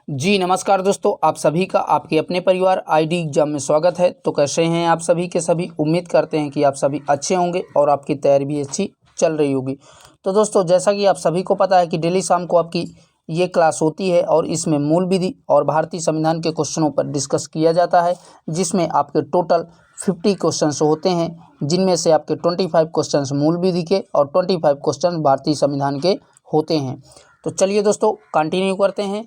जी नमस्कार दोस्तों, आप सभी का आपके अपने परिवार आईडी एग्जाम में स्वागत है। तो कैसे हैं आप सभी के सभी। उम्मीद करते हैं कि आप सभी अच्छे होंगे और आपकी तैयारी भी अच्छी चल रही होगी। तो दोस्तों, जैसा कि आप सभी को पता है कि डेली शाम को आपकी ये क्लास होती है और इसमें मूल विधि और भारतीय संविधान के क्वेश्चनों पर डिस्कस किया जाता है, जिसमें आपके टोटल 50 क्वेश्चन होते हैं, जिनमें से आपके 25 क्वेश्चन मूल विधि के और 25 क्वेश्चन भारतीय संविधान के होते हैं। तो चलिए दोस्तों, कंटिन्यू करते हैं।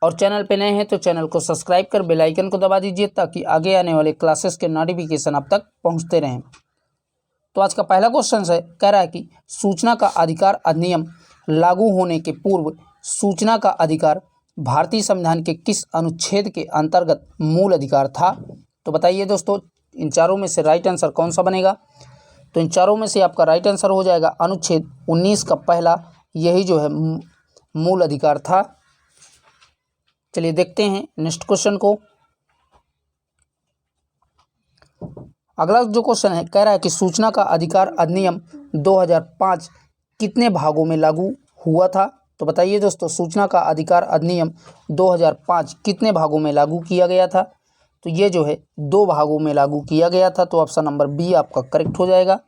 और चैनल पे नए हैं तो चैनल को सब्सक्राइब कर बेल आइकन को दबा दीजिए, ताकि आगे आने वाले क्लासेस के नोटिफिकेशन आप तक पहुंचते रहें। तो आज का पहला क्वेश्चन है, कह रहा है कि सूचना का अधिकार अधिनियम लागू होने के पूर्व सूचना का अधिकार भारतीय संविधान के किस अनुच्छेद के अंतर्गत मूल अधिकार था। तो बताइए दोस्तों, इन चारों में से राइट आंसर कौन सा बनेगा। तो इन चारों में से आपका राइट आंसर हो जाएगा अनुच्छेद 19 का पहला, यही जो है मूल अधिकार था। चलिए देखते हैं नेक्स्ट क्वेश्चन को। अगला जो क्वेश्चन है, कह रहा है कि सूचना का अधिकार अधिनियम 2005 कितने भागों में लागू हुआ था। तो बताइए दोस्तों, सूचना का अधिकार अधिनियम 2005 कितने भागों में लागू किया गया था। तो ये जो है 2 भागों में लागू किया गया था। तो ऑप्शन नंबर बी आपका करेक्ट हो जाएगा।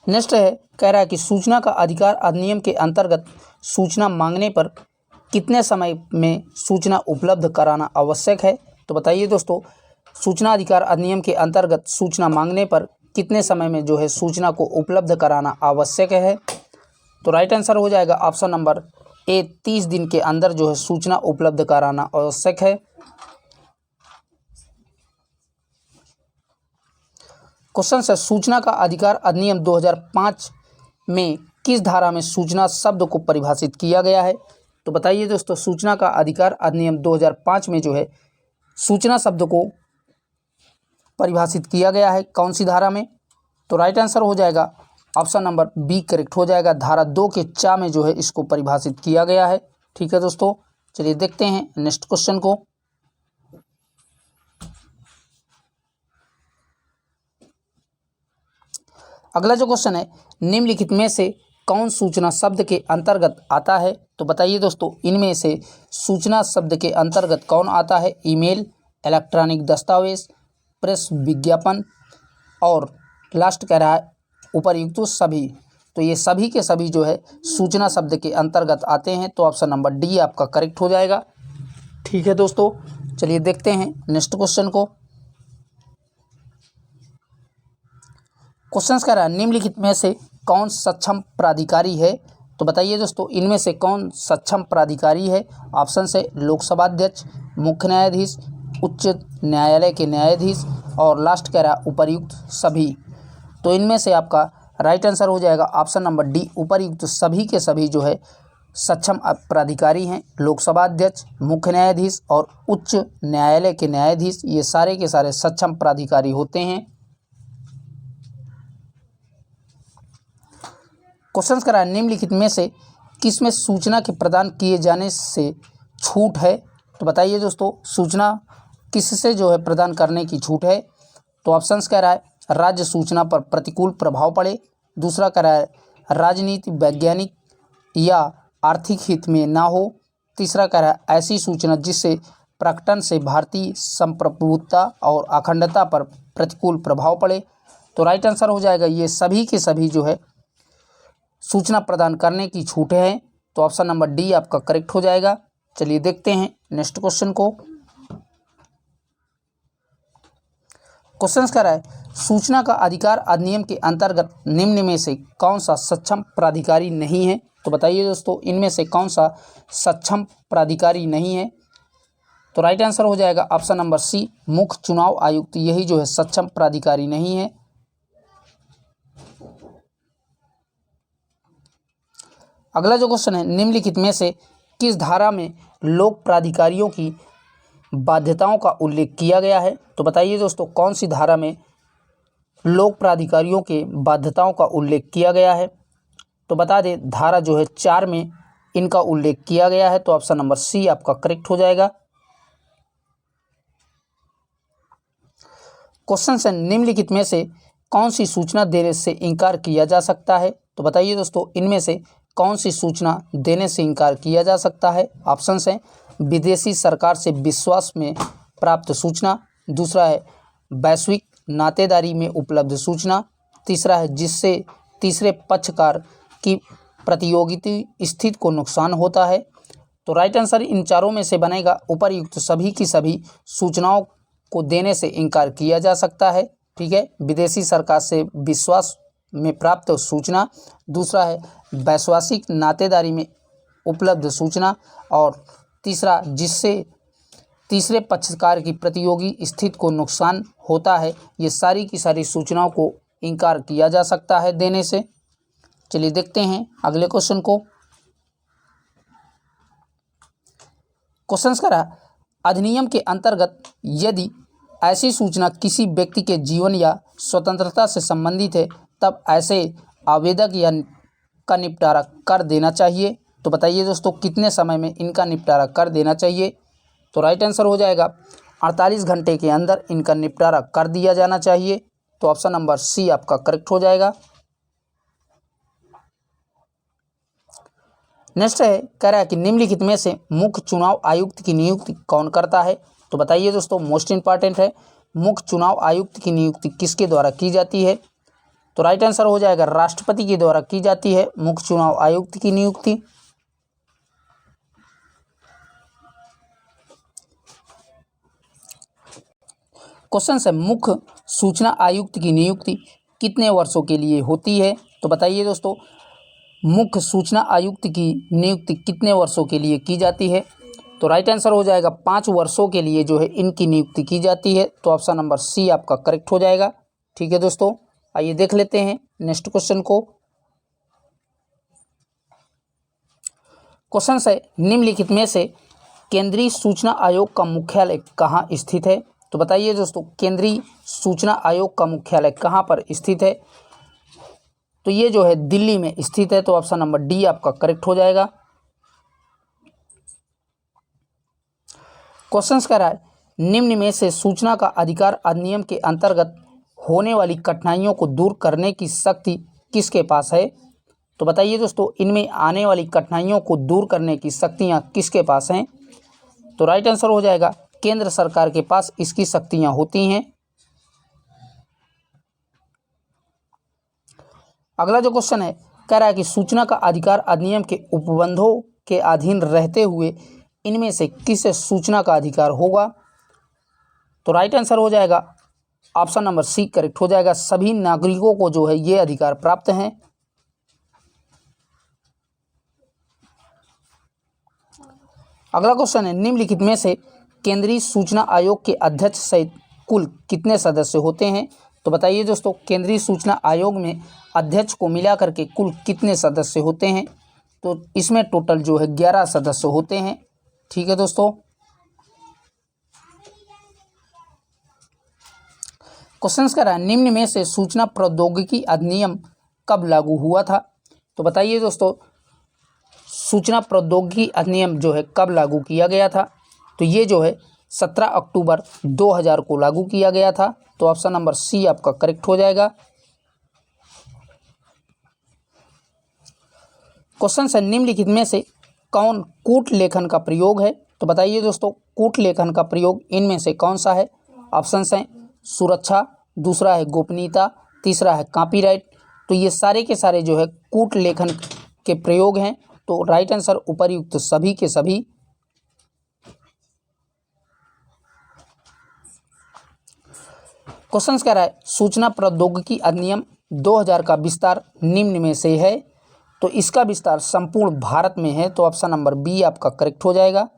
नेक्स्ट है, कह रहा है कि सूचना का अधिकार अधिनियम के अंतर्गत सूचना मांगने पर कितने समय में सूचना उपलब्ध कराना आवश्यक है। तो बताइए दोस्तों, सूचना अधिकार अधिनियम के अंतर्गत सूचना मांगने पर कितने समय में जो है सूचना को उपलब्ध कराना आवश्यक है। तो राइट आंसर हो जाएगा ऑप्शन नंबर ए, 30 दिन के अंदर जो है सूचना उपलब्ध कराना आवश्यक है। क्वेश्चन है, सूचना का अधिकार अधिनियम 2005 में किस धारा में सूचना शब्द को परिभाषित किया गया है। तो बताइए दोस्तों, सूचना का अधिकार अधिनियम 2005 में जो है सूचना शब्द को परिभाषित किया गया है, कौन सी धारा में। तो राइट आंसर हो जाएगा ऑप्शन नंबर बी करेक्ट हो जाएगा। धारा 2 के चा में जो है इसको परिभाषित किया गया है। ठीक है दोस्तों, चलिए देखते हैं नेक्स्ट क्वेश्चन को। अगला जो क्वेश्चन है, निम्नलिखित में से कौन सूचना शब्द के अंतर्गत आता है। तो बताइए दोस्तों, इनमें से सूचना शब्द के अंतर्गत कौन आता है। ईमेल, इलेक्ट्रॉनिक दस्तावेज, प्रेस विज्ञापन और लास्ट कह रहा है उपर्युक्त सभी। तो ये सभी के सभी जो है सूचना शब्द के अंतर्गत आते हैं। तो ऑप्शन नंबर डी आपका करेक्ट हो जाएगा। ठीक है दोस्तों, चलिए देखते हैं नेक्स्ट क्वेश्चन को। क्वेश्चन कह रहा है, निम्नलिखित में से कौन सक्षम प्राधिकारी है। तो बताइए दोस्तों, इनमें से कौन सक्षम प्राधिकारी है। ऑप्शन से लोकसभा अध्यक्ष, मुख्य न्यायाधीश, उच्च न्यायालय के न्यायाधीश और लास्ट कह रहा है उपर्युक्त सभी। तो इनमें से आपका राइट आंसर हो जाएगा ऑप्शन नंबर डी, उपर्युक्त सभी के सभी जो है सक्षम प्राधिकारी हैं। लोकसभा अध्यक्ष, मुख्य न्यायाधीश और उच्च न्यायालय के न्यायाधीश, ये सारे के सारे सक्षम प्राधिकारी होते हैं। क्वेश्चन करा है, निम्नलिखित में से किसमें सूचना के प्रदान किए जाने से छूट है। तो बताइए दोस्तों, सूचना किससे जो है प्रदान करने की छूट है। तो ऑप्शंस कह रहा है, राज्य सूचना पर प्रतिकूल प्रभाव पड़े। दूसरा कह रहा है राजनीति, वैज्ञानिक या आर्थिक हित में ना हो। तीसरा कह रहा है ऐसी सूचना जिससे प्रकटन से भारतीय संप्रभुता और अखंडता पर प्रतिकूल प्रभाव पड़े। तो राइट आंसर हो जाएगा ये सभी के सभी जो है सूचना प्रदान करने की छूट है। तो ऑप्शन नंबर डी आपका करेक्ट हो जाएगा। चलिए देखते हैं नेक्स्ट क्वेश्चन को। क्वेश्चन कह रहा है, सूचना का अधिकार अधिनियम के अंतर्गत निम्न में से कौन सा सक्षम प्राधिकारी नहीं है। तो बताइए दोस्तों, इनमें से कौन सा सक्षम प्राधिकारी नहीं है। तो राइट आंसर हो जाएगा ऑप्शन नंबर सी, मुख्य चुनाव आयुक्त, यही जो है सक्षम प्राधिकारी नहीं है। अगला जो क्वेश्चन है, निम्नलिखित में से किस धारा में लोक प्राधिकारियों की बाध्यताओं का उल्लेख किया गया है। तो बताइए दोस्तों, कौन सी धारा में लोक प्राधिकारियों के बाध्यताओं का उल्लेख किया गया है। तो बता दें, धारा जो है 4 में इनका उल्लेख किया गया है। तो ऑप्शन नंबर सी आपका करेक्ट हो जाएगा। क्वेश्चन से, निम्नलिखित में से कौन सी सूचना देने से इनकार किया जा सकता है। तो बताइए दोस्तों, इनमें से कौन सी सूचना देने से इनकार किया जा सकता है? ऑप्शन हैं विदेशी सरकार से विश्वास में प्राप्त सूचना, दूसरा है वैश्विक नातेदारी में उपलब्ध सूचना, तीसरा है जिससे तीसरे पक्षकार की प्रतियोगिता स्थिति को नुकसान होता है। तो राइट आंसर इन चारों में से बनेगा उपर्युक्त सभी की सभी सूचनाओं को देने से इनकार किया जा सकता है। ठीक है, विदेशी सरकार से विश्वास में प्राप्त सूचना, दूसरा है वैश्विक नातेदारी में उपलब्ध सूचना, और तीसरा जिससे तीसरे पक्षकार की प्रतियोगी स्थिति को नुकसान होता है। ये सारी की सारी सूचनाओं को इनकार किया जा सकता है देने से। चलिए देखते हैं अगले क्वेश्चन को। क्वेश्चन कह रहा अधिनियम के अंतर्गत यदि ऐसी सूचना किसी व्यक्ति के जीवन या स्वतंत्रता से संबंधित है तब ऐसे आवेदक या का निपटारा कर देना चाहिए। तो बताइए दोस्तों कितने समय में इनका निपटारा कर देना चाहिए? तो राइट आंसर हो जाएगा 48 घंटे के अंदर इनका निपटारा कर दिया जाना चाहिए। तो ऑप्शन नंबर सी आपका करेक्ट हो जाएगा। नेक्स्ट है, कह रहा है कि निम्नलिखित में से मुख्य चुनाव आयुक्त की नियुक्ति कौन करता है? तो बताइए दोस्तों, मोस्ट इंपॉर्टेंट है, मुख्य चुनाव आयुक्त की नियुक्ति किसके द्वारा की जाती है? तो राइट आंसर हो जाएगा राष्ट्रपति के द्वारा की जाती है मुख्य चुनाव आयुक्त की नियुक्ति। क्वेश्चन है, मुख्य सूचना आयुक्त की नियुक्ति कितने वर्षों के लिए होती है? तो बताइए दोस्तों, मुख्य सूचना आयुक्त की नियुक्ति कितने वर्षों के लिए की जाती है? तो राइट आंसर हो जाएगा 5 वर्षों के लिए जो है इनकी नियुक्ति की जाती है। तो ऑप्शन नंबर सी आपका करेक्ट हो जाएगा। ठीक है दोस्तों, आइए देख लेते हैं नेक्स्ट क्वेश्चन को। क्वेश्चन है, निम्नलिखित में से केंद्रीय सूचना आयोग का मुख्यालय कहाँ स्थित है? तो बताइए दोस्तों, केंद्रीय सूचना आयोग का मुख्यालय कहाँ पर स्थित है? तो ये जो है दिल्ली में स्थित है। तो ऑप्शन नंबर डी आपका करेक्ट हो जाएगा। क्वेश्चन कह रहा है, निम्न में से सूचना का अधिकार अधिनियम के अंतर्गत होने वाली कठिनाइयों को दूर करने की शक्ति किसके पास है? तो बताइए दोस्तों, इनमें आने वाली कठिनाइयों को दूर करने की शक्तियां किसके पास हैं? तो राइट आंसर हो जाएगा केंद्र सरकार के पास इसकी शक्तियां होती हैं। अगला जो क्वेश्चन है, कह रहा है कि सूचना का अधिकार अधिनियम के उपबंधों के अधीन रहते हुए इनमें से किस सूचना का अधिकार होगा? तो राइट आंसर हो जाएगा ऑप्शन नंबर सी करेक्ट हो जाएगा। सभी नागरिकों को जो है ये अधिकार प्राप्त हैं। अगला क्वेश्चन है, निम्नलिखित में से केंद्रीय सूचना आयोग के अध्यक्ष सहित कुल कितने सदस्य होते हैं? तो बताइए दोस्तों, केंद्रीय सूचना आयोग में अध्यक्ष को मिला करके कुल कितने सदस्य होते हैं? तो इसमें टोटल जो है 11 सदस्य होते हैं। ठीक है दोस्तों, क्वेश्चन कर रहा है, निम्न में से सूचना प्रौद्योगिकी अधिनियम कब लागू हुआ था? तो बताइए दोस्तों, सूचना प्रौद्योगिकी अधिनियम जो है कब लागू किया गया था? तो ये जो है 17 अक्टूबर 2000 को लागू किया गया था। तो ऑप्शन नंबर सी आपका करेक्ट हो जाएगा। क्वेश्चन है, निम्नलिखित में से कौन कूट लेखन का प्रयोग है? तो बताइए दोस्तों, कूट लेखन का प्रयोग इनमें से कौन सा है? ऑप्शन हैं सुरक्षा, दूसरा है गोपनीयता, तीसरा है कॉपीराइट। तो ये सारे के सारे जो है कूट लेखन के प्रयोग हैं। तो राइट आंसर उपर्युक्त सभी के सभी। क्वेश्चन कह रहा है, सूचना प्रौद्योगिकी अधिनियम 2000 का विस्तार निम्न में से है। तो इसका विस्तार संपूर्ण भारत में है। तो ऑप्शन नंबर बी आपका करेक्ट हो जाएगा।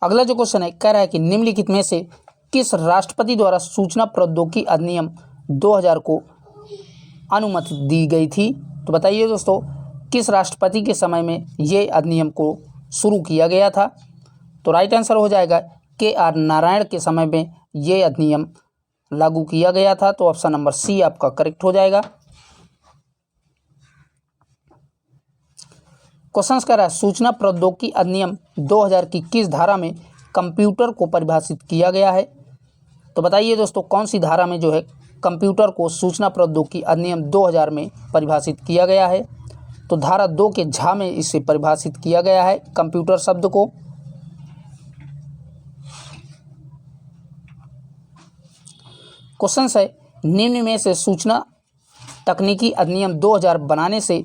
अगला जो क्वेश्चन है, कह रहा है कि निम्नलिखित में से किस राष्ट्रपति द्वारा सूचना प्रौद्योगिकी अधिनियम 2000 को अनुमति दी गई थी? तो बताइए दोस्तों, किस राष्ट्रपति के समय में ये अधिनियम को शुरू किया गया था? तो राइट आंसर हो जाएगा KR नारायण के समय में ये अधिनियम लागू किया गया था। तो ऑप्शन नंबर सी आपका करेक्ट हो जाएगा। क्वेश्चन कह रहा है, सूचना प्रौद्योगिकी अधिनियम 2000 की किस धारा में कंप्यूटर को परिभाषित किया गया है? तो बताइए दोस्तों, कौन सी धारा में जो है कंप्यूटर को सूचना प्रौद्योगिकी अधिनियम 2000 में परिभाषित किया गया है? तो धारा 2 के झा में इसे परिभाषित किया गया है कंप्यूटर शब्द को। क्वेश्चन है, निम्न में से सूचना तकनीकी अधिनियम 2000 बनाने से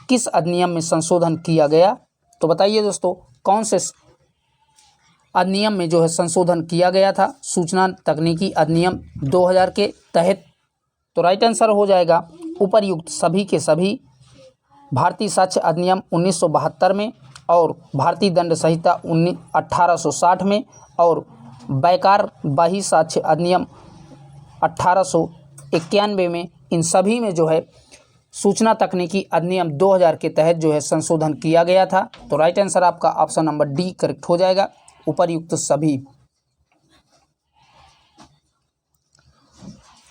किस अधिनियम में संशोधन किया गया? तो बताइए दोस्तों, कौन से अधिनियम में जो है संशोधन किया गया था सूचना तकनीकी अधिनियम 2000 के तहत? तो राइट आंसर हो जाएगा उपर्युक्त सभी के सभी भारतीय साक्ष्य अधिनियम 1972 में और भारतीय दंड संहिता 1860 में और बैकार बाही साक्ष्य अधिनियम 1891 में। इन सभी में जो है सूचना तकनीकी अधिनियम 2000 के तहत जो है संशोधन किया गया था। तो राइट आंसर आपका ऑप्शन नंबर डी करेक्ट हो जाएगा, उपर्युक्त सभी।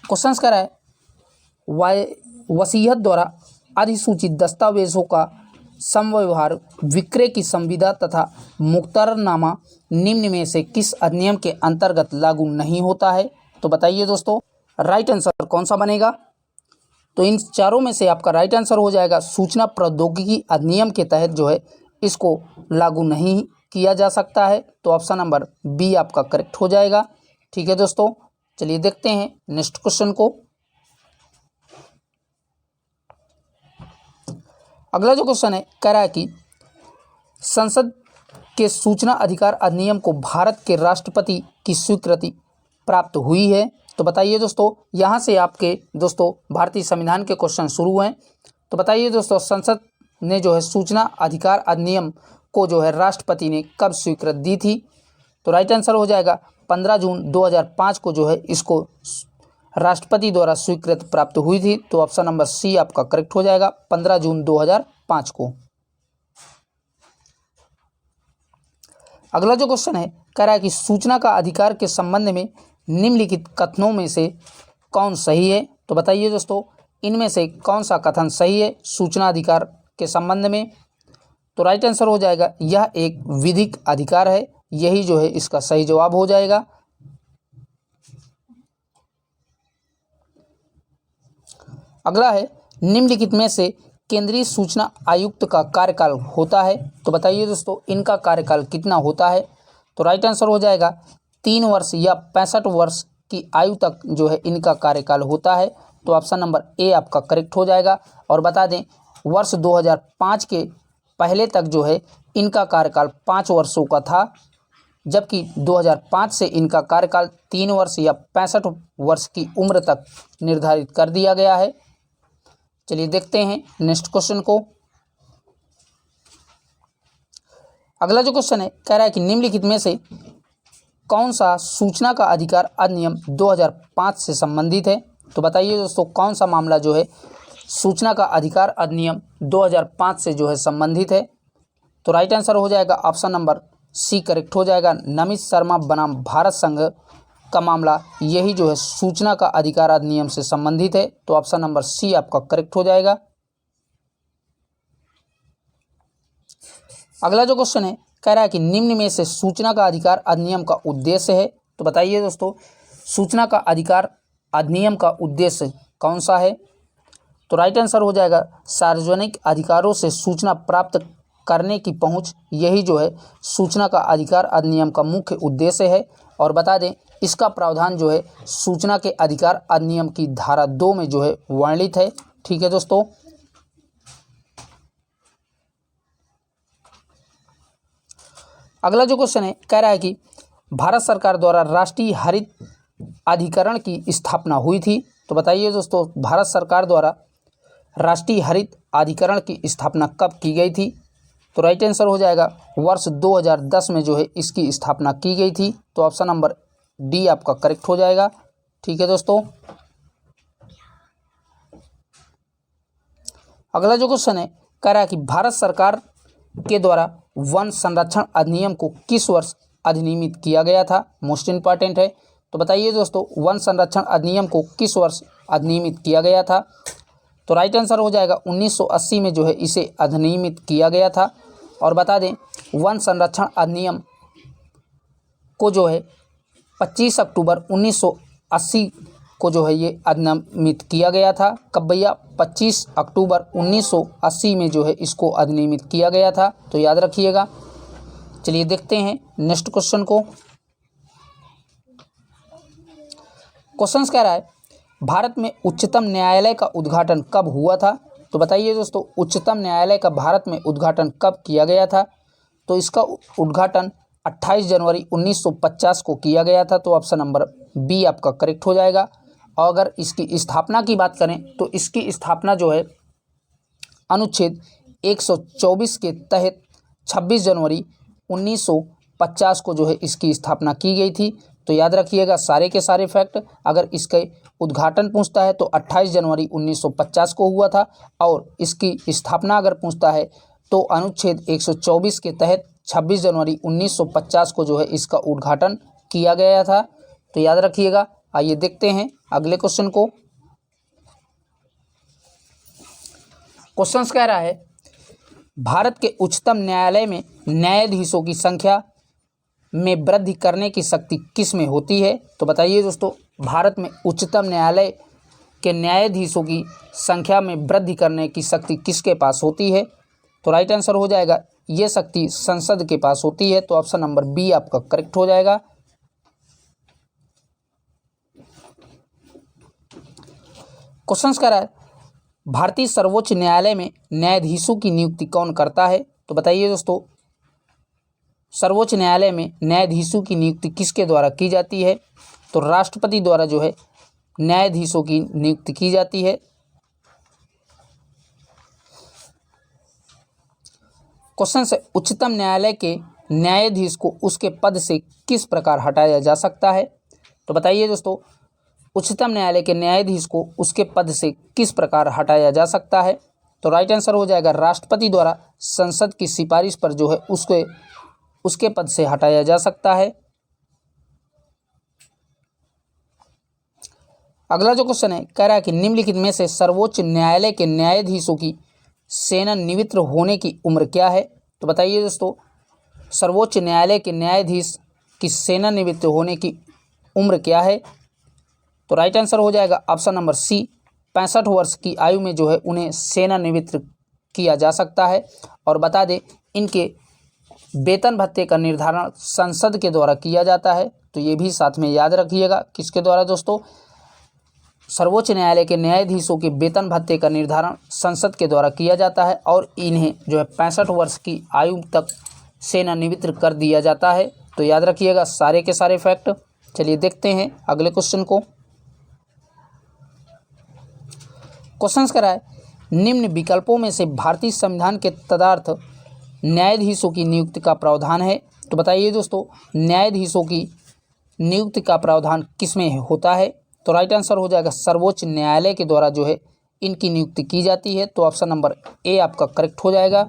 क्वेश्चन कर रहा है, वसीयत द्वारा अधिसूचित दस्तावेजों का समव्यवहार विक्रय की संविदा तथा मुक्तारनामा निम्न में से किस अधिनियम के अंतर्गत लागू नहीं होता है? तो बताइए दोस्तों, राइट आंसर कौन सा बनेगा? तो इन चारों में से आपका राइट आंसर हो जाएगा सूचना प्रौद्योगिकी अधिनियम के तहत जो है इसको लागू नहीं किया जा सकता है। तो ऑप्शन नंबर बी आपका करेक्ट हो जाएगा। ठीक है दोस्तों, चलिए देखते हैं नेक्स्ट क्वेश्चन को। अगला जो क्वेश्चन है कह रहा है कि संसद के सूचना अधिकार अधिनियम को भारत के राष्ट्रपति की स्वीकृति प्राप्त हुई है? तो बताइए दोस्तों, यहाँ से आपके दोस्तों भारतीय संविधान के क्वेश्चन शुरू हैं। तो बताइए दोस्तों, संसद ने जो है सूचना अधिकार अधिनियम को जो है राष्ट्रपति ने कब स्वीकृत दी थी? तो राइट आंसर हो जाएगा 15 जून 2005 को जो है इसको राष्ट्रपति द्वारा स्वीकृत प्राप्त हुई थी। तो ऑप्शन नंबर सी आपका करेक्ट हो जाएगा, 15 जून 2005 को। अगला जो क्वेश्चन है कह रहा है कि सूचना का अधिकार के संबंध में निम्नलिखित कथनों में से कौन सही है? तो बताइए दोस्तों, इनमें से कौन सा कथन सही है सूचना अधिकार के संबंध में? तो राइट आंसर हो जाएगा यह एक विधिक अधिकार है, यही जो है इसका सही जवाब हो जाएगा। अगला है, निम्नलिखित में से केंद्रीय सूचना आयुक्त का कार्यकाल होता है? तो बताइए दोस्तों, इनका कार्यकाल कितना होता है? तो राइट आंसर हो जाएगा 3 वर्ष या 65 वर्ष की आयु तक जो है इनका कार्यकाल होता है। तो ऑप्शन नंबर ए आपका करेक्ट हो जाएगा। और बता दें, वर्ष 2005 के पहले तक जो है इनका कार्यकाल 5 वर्षों का था, जबकि 2005 से इनका कार्यकाल 3 वर्ष या 65 वर्ष की उम्र तक निर्धारित कर दिया गया है। चलिए देखते हैं नेक्स्ट क्वेश्चन को। अगला जो क्वेश्चन है कह रहा है कि निम्नलिखित में से कौन सा सूचना का अधिकार अधिनियम 2005 से संबंधित है? तो बताइए दोस्तों, कौन सा मामला जो है सूचना का अधिकार अधिनियम 2005 से जो है संबंधित है? तो राइट आंसर हो जाएगा ऑप्शन नंबर सी करेक्ट हो जाएगा, नमित शर्मा बनाम भारत संघ का मामला, यही जो है सूचना का अधिकार अधिनियम से संबंधित है। तो ऑप्शन नंबर सी आपका करेक्ट हो जाएगा। अगला जो क्वेश्चन है कह रहा है कि निम्न में से सूचना का अधिकार अधिनियम का उद्देश्य है? तो बताइए दोस्तों, सूचना का अधिकार अधिनियम का उद्देश्य कौन सा है? तो राइट आंसर हो जाएगा सार्वजनिक अधिकारों से सूचना प्राप्त करने की पहुंच, यही जो है सूचना का अधिकार अधिनियम का मुख्य उद्देश्य है। और बता दें, इसका प्रावधान जो है सूचना के अधिकार अधिनियम की धारा 2 में जो है वर्णित है। ठीक है दोस्तों, अगला जो क्वेश्चन है कह रहा है कि भारत सरकार द्वारा राष्ट्रीय हरित अधिकरण की स्थापना हुई थी? तो बताइए दोस्तों, भारत सरकार द्वारा राष्ट्रीय हरित अधिकरण की स्थापना कब की गई थी? तो राइट आंसर हो जाएगा वर्ष 2010 में जो है इसकी स्थापना की गई थी। तो ऑप्शन नंबर डी आपका करेक्ट हो जाएगा। ठीक है दोस्तों, अगला जो क्वेश्चन है कह रहा है कि भारत सरकार के द्वारा वन संरक्षण अधिनियम को किस वर्ष अधिनियमित किया गया था? मोस्ट इंपॉर्टेंट है। तो बताइए दोस्तों, वन संरक्षण अधिनियम को किस वर्ष अधिनियमित किया गया था? तो राइट आंसर हो जाएगा 1980 में जो है इसे अधिनियमित किया गया था। और बता दें, वन संरक्षण अधिनियम को जो है 25 अक्टूबर 1980 को जो है ये अधिनियमित किया गया था। कब भैया? 25 अक्टूबर 1980 में जो है इसको अधिनियमित किया गया था, तो याद रखिएगा। चलिए देखते हैं नेक्स्ट क्वेश्चन को। क्वेश्चन कह रहा है भारत में उच्चतम न्यायालय का उद्घाटन कब हुआ था? तो बताइए दोस्तों, उच्चतम न्यायालय का भारत में उद्घाटन कब किया गया था? तो इसका उद्घाटन 28 जनवरी 1950 को किया गया था, तो ऑप्शन नंबर बी आपका करेक्ट हो जाएगा। और अगर इसकी स्थापना की बात करें तो इसकी स्थापना जो है अनुच्छेद 124 के तहत 26 जनवरी 1950 को जो है इसकी स्थापना की गई थी। तो याद रखिएगा सारे के सारे फैक्ट। अगर इसके उद्घाटन पूछता है तो 28 जनवरी 1950 को हुआ था, और इसकी स्थापना अगर पूछता है तो अनुच्छेद 124 के तहत 26 जनवरी 1950 को जो है इसका उद्घाटन किया गया था। तो याद रखिएगा। आइए देखते हैं अगले क्वेश्चन को। क्वेश्चन कह रहा है भारत के उच्चतम न्यायालय में न्यायाधीशों की संख्या में वृद्धि करने की शक्ति किस में होती है? तो बताइए दोस्तों, भारत में उच्चतम न्यायालय के न्यायाधीशों की संख्या में वृद्धि करने की शक्ति किसके पास होती है? तो राइट आंसर हो जाएगा ये शक्ति संसद के पास होती है, तो ऑप्शन नंबर बी आपका करेक्ट हो जाएगा। क्वेश्चन कह रहा है भारतीय सर्वोच्च न्यायालय में न्यायाधीशों की नियुक्ति कौन करता है? तो बताइए दोस्तों, सर्वोच्च न्यायालय में न्यायाधीशों की नियुक्ति किसके द्वारा की जाती है? तो राष्ट्रपति द्वारा जो है न्यायाधीशों की नियुक्ति की जाती है। क्वेश्चन से उच्चतम न्यायालय के न्यायाधीश को उसके पद से किस प्रकार हटाया जा सकता है? तो बताइए दोस्तों, उच्चतम न्यायालय के न्यायाधीश को उसके पद से किस प्रकार हटाया जा सकता है? तो राइट आंसर हो जाएगा राष्ट्रपति द्वारा संसद की सिफारिश पर जो है उसके पद से हटाया जा सकता है। अगला जो क्वेश्चन है कह रहा है कि निम्नलिखित में से सर्वोच्च न्यायालय के न्यायाधीशों की सेवानिवृत्त होने की उम्र क्या है? तो बताइए दोस्तों, सर्वोच्च न्यायालय के न्यायाधीश की सेवानिवृत्त होने की उम्र क्या है? तो राइट आंसर हो जाएगा ऑप्शन नंबर सी, 65 वर्ष की आयु में जो है उन्हें सेवानिवृत्त किया जा सकता है। और बता दें इनके वेतन भत्ते का निर्धारण संसद के द्वारा किया जाता है, तो ये भी साथ में याद रखिएगा। किसके द्वारा दोस्तों? सर्वोच्च न्यायालय के न्यायाधीशों के वेतन भत्ते का निर्धारण संसद के द्वारा किया जाता है, और इन्हें जो है 65 वर्ष की आयु तक सेवानिवृत्त कर दिया जाता है। तो याद रखिएगा सारे के सारे फैक्ट। चलिए देखते हैं अगले क्वेश्चन को। क्वेश्चन कह रहा है निम्न विकल्पों में से भारतीय संविधान के तदर्थ न्यायाधीशों की नियुक्ति का प्रावधान है? तो बताइए दोस्तों, न्यायाधीशों की नियुक्ति का प्रावधान किसमें होता है? तो राइट आंसर हो जाएगा सर्वोच्च न्यायालय के द्वारा जो है इनकी नियुक्ति की जाती है, तो ऑप्शन नंबर ए आपका करेक्ट हो जाएगा।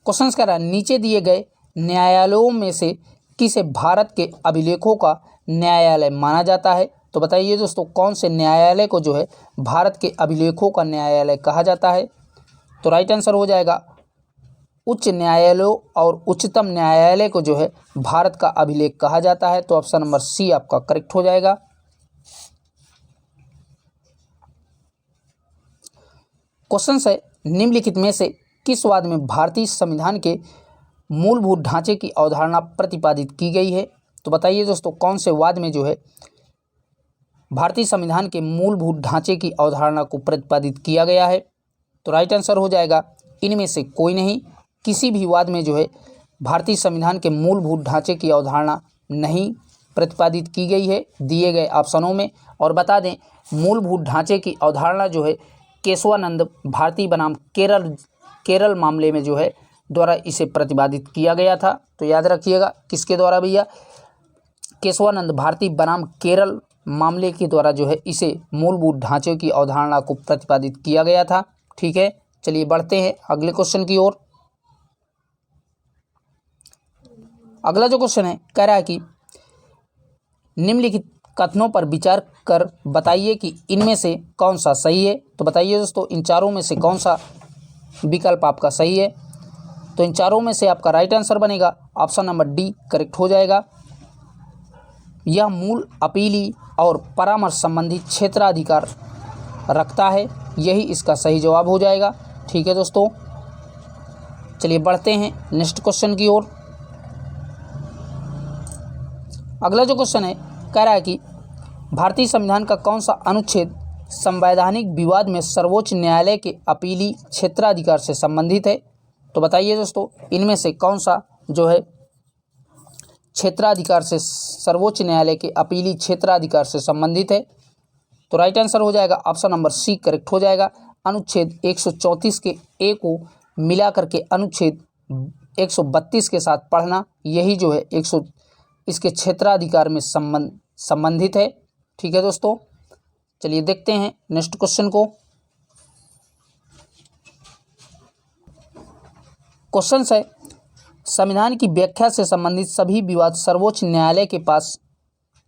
क्वेश्चन कह रहा है नीचे दिए गए न्यायालयों में से किसे भारत के अभिलेखों का न्यायालय माना जाता है? तो बताइए दोस्तों, कौन से न्यायालय को जो है भारत के अभिलेखों का न्यायालय कहा जाता है? तो राइट आंसर हो जाएगा उच्च न्यायालयों और उच्चतम न्यायालय को जो है भारत का अभिलेख कहा जाता है, तो ऑप्शन नंबर सी आपका करेक्ट हो जाएगा। क्वेश्चन है निम्नलिखित में से किस वाद में भारतीय संविधान के मूलभूत ढांचे की अवधारणा प्रतिपादित की गई है? तो बताइए दोस्तों, कौन से वाद में जो है भारतीय संविधान के मूलभूत ढांचे की अवधारणा को प्रतिपादित किया गया है? तो राइट आंसर हो जाएगा इनमें से कोई नहीं। किसी भी वाद में जो है भारतीय संविधान के मूलभूत ढांचे की अवधारणा नहीं प्रतिपादित की गई है दिए गए ऑप्शनों में। और बता दें मूलभूत ढांचे की अवधारणा जो है केशवानंद भारती बनाम केरल मामले में जो है द्वारा इसे प्रतिपादित किया गया था। तो याद रखिएगा किसके द्वारा भैया? केशवानंद भारती बनाम केरल मामले के द्वारा जो है इसे मूलभूत ढांचे की अवधारणा को प्रतिपादित किया गया था। ठीक है, चलिए बढ़ते हैं अगले क्वेश्चन की ओर। अगला जो क्वेश्चन है कह रहा है कि निम्नलिखित कथनों पर विचार कर बताइए कि इनमें से कौन सा सही है। तो बताइए दोस्तों, इन चारों में से कौन सा विकल्प आपका सही है? तो इन चारों में से आपका राइट आंसर बनेगा ऑप्शन नंबर डी करेक्ट हो जाएगा। यह मूल अपीली और परामर्श संबंधी क्षेत्राधिकार रखता है। यही इसका सही जवाब हो जाएगा। ठीक है दोस्तों, चलिए बढ़ते हैं नेक्स्ट क्वेश्चन की ओर। अगला जो क्वेश्चन है कह रहा है कि भारतीय संविधान का कौन सा अनुच्छेद संवैधानिक विवाद में सर्वोच्च न्यायालय के अपीली क्षेत्राधिकार से संबंधित है। तो बताइए दोस्तों, इनमें से कौन सा जो है क्षेत्राधिकार से सर्वोच्च न्यायालय के अपीली क्षेत्राधिकार से संबंधित है। तो राइट आंसर हो जाएगा ऑप्शन नंबर सी करेक्ट हो जाएगा। अनुच्छेद 134 के ए को मिला करके अनुच्छेद 132 के साथ पढ़ना, यही जो है इसके क्षेत्राधिकार में संबंधित है। ठीक है दोस्तों, चलिए देखते हैं नेक्स्ट क्वेश्चन को। क्वेश्चन है, संविधान की व्याख्या से संबंधित सभी विवाद सर्वोच्च न्यायालय के पास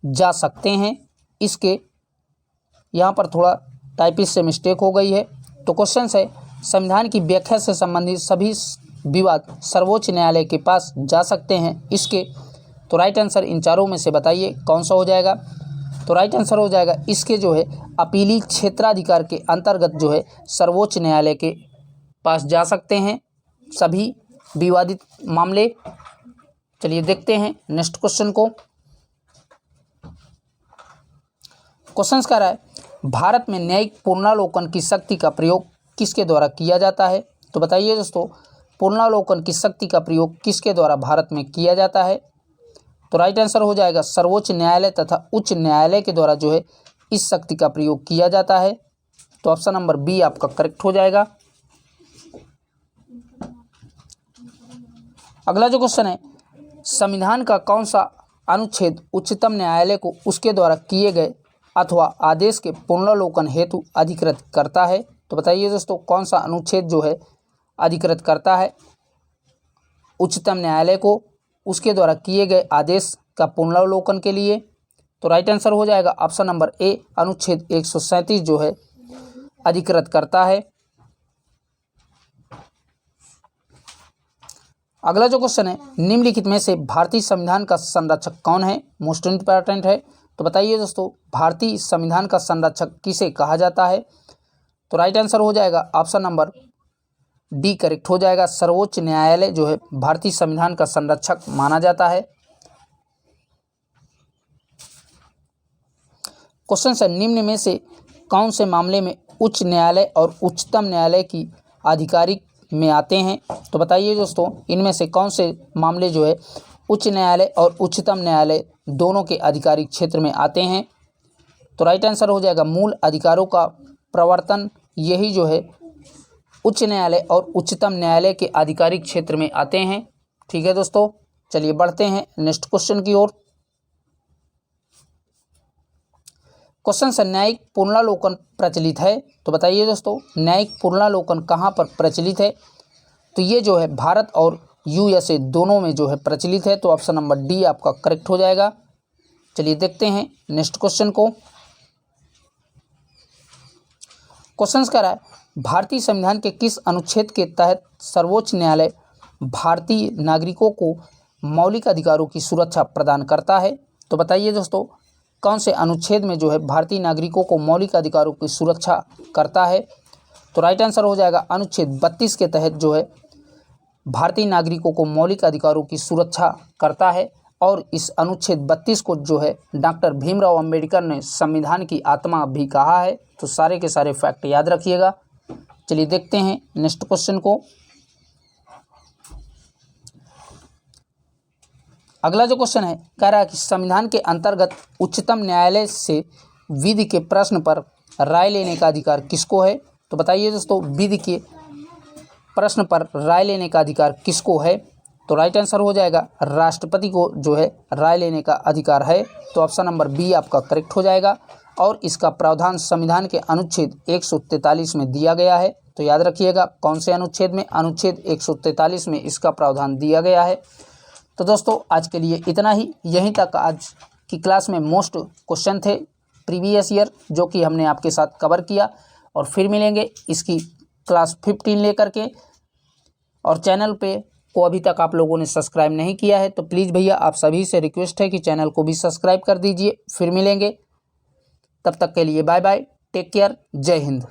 जा सकते हैं। इसके यहाँ पर थोड़ा टाइपिस्ट से मिस्टेक हो गई है। तो क्वेश्चन है, संविधान की व्याख्या से संबंधित सभी विवाद सर्वोच्च न्यायालय के पास जा सकते हैं। इसके तो राइट आंसर इन चारों में से बताइए कौन सा हो जाएगा। तो राइट आंसर हो जाएगा इसके जो है अपीली क्षेत्राधिकार के अंतर्गत जो है सर्वोच्च न्यायालय के पास जा सकते हैं सभी विवादित मामले। चलिए देखते हैं नेक्स्ट क्वेश्चन को। क्वेश्चन कह रहा है, भारत में न्यायिक पुनरावलोकन की शक्ति का प्रयोग किसके द्वारा किया जाता है। तो बताइए दोस्तों, पुनरावलोकन की शक्ति का प्रयोग किसके द्वारा भारत में किया जाता है। तो राइट आंसर हो जाएगा सर्वोच्च न्यायालय तथा उच्च न्यायालय के द्वारा जो है इस शक्ति का प्रयोग किया जाता है। तो ऑप्शन नंबर बी आपका करेक्ट हो जाएगा। अगला जो क्वेश्चन है, संविधान का कौन सा अनुच्छेद उच्चतम न्यायालय को उसके द्वारा किए गए अथवा आदेश के पुनरावलोकन हेतु अधिकृत करता है। तो बताइए दोस्तों, कौन सा अनुच्छेद जो है अधिकृत करता है उच्चतम न्यायालय को उसके द्वारा किए गए आदेश का पुनरावलोकन के लिए। तो राइट आंसर हो जाएगा ऑप्शन नंबर ए, अनुच्छेद 137 जो है अधिकृत करता है। अगला जो क्वेश्चन है, निम्नलिखित में से भारतीय संविधान का संरक्षक कौन है। मोस्ट इंपॉर्टेंट है। तो बताइए दोस्तों, भारतीय संविधान का संरक्षक किसे कहा जाता है। तो राइट आंसर हो जाएगा ऑप्शन नंबर डी करेक्ट हो जाएगा। सर्वोच्च न्यायालय जो है भारतीय संविधान का संरक्षक माना जाता है। क्वेश्चन है, निम्न में से कौन से मामले में उच्च न्यायालय और उच्चतम न्यायालय की आधिकारिक में आते हैं। तो बताइए दोस्तों, इनमें से कौन से मामले जो है उच्च न्यायालय और उच्चतम न्यायालय दोनों के आधिकारिक क्षेत्र में आते हैं। तो राइट आंसर हो जाएगा मूल अधिकारों का प्रवर्तन, यही जो है उच्च न्यायालय और उच्चतम न्यायालय के आधिकारिक क्षेत्र में आते हैं। ठीक है दोस्तों, चलिए बढ़ते हैं नेक्स्ट क्वेश्चन की ओर। क्वेश्चन से, न्यायिक पुनरावलोकन प्रचलित है। तो बताइए दोस्तों, न्यायिक पुनरावलोकन कहाँ पर प्रचलित है। तो ये जो है भारत और यूएसए दोनों में जो है प्रचलित है। तो ऑप्शन नंबर डी आपका करेक्ट हो जाएगा। चलिए देखते हैं नेक्स्ट क्वेश्चन को। क्वेश्चन कह रहा है, भारतीय संविधान के किस अनुच्छेद के तहत सर्वोच्च न्यायालय भारतीय नागरिकों को मौलिक अधिकारों की सुरक्षा प्रदान करता है। तो बताइए दोस्तों, कौन से अनुच्छेद में जो है भारतीय नागरिकों को मौलिक अधिकारों की सुरक्षा करता है। तो राइट आंसर हो जाएगा अनुच्छेद 32 के तहत जो है भारतीय नागरिकों को मौलिक अधिकारों की सुरक्षा करता है। और इस अनुच्छेद 32 को जो है डॉक्टर भीमराव अंबेडकर ने संविधान की आत्मा भी कहा है। तो सारे के सारे फैक्ट याद रखिएगा। चलिए देखते हैं नेक्स्ट क्वेश्चन को। अगला जो क्वेश्चन है कह रहा है कि संविधान के अंतर्गत उच्चतम न्यायालय से विधि के प्रश्न पर राय लेने का अधिकार किसको है। तो बताइए दोस्तों, विधि के प्रश्न पर राय लेने का अधिकार किसको है। तो राइट आंसर हो जाएगा राष्ट्रपति को जो है राय लेने का अधिकार है। तो ऑप्शन नंबर बी आपका करेक्ट हो जाएगा। और इसका प्रावधान संविधान के अनुच्छेद 143 में दिया गया है। तो याद रखिएगा कौन से अनुच्छेद में, अनुच्छेद 143 में इसका प्रावधान दिया गया है। तो दोस्तों आज के लिए इतना ही। यहीं तक आज की क्लास में मोस्ट क्वेश्चन थे प्रीवियस ईयर जो कि हमने आपके साथ कवर किया। और फिर मिलेंगे इसकी क्लास 15 लेकर के। और चैनल पे को अभी तक आप लोगों ने सब्सक्राइब नहीं किया है तो प्लीज़ भैया आप सभी से रिक्वेस्ट है कि चैनल को भी सब्सक्राइब कर दीजिए। फिर मिलेंगे, तब तक के लिए बाय बाय, टेक केयर, जय हिंद।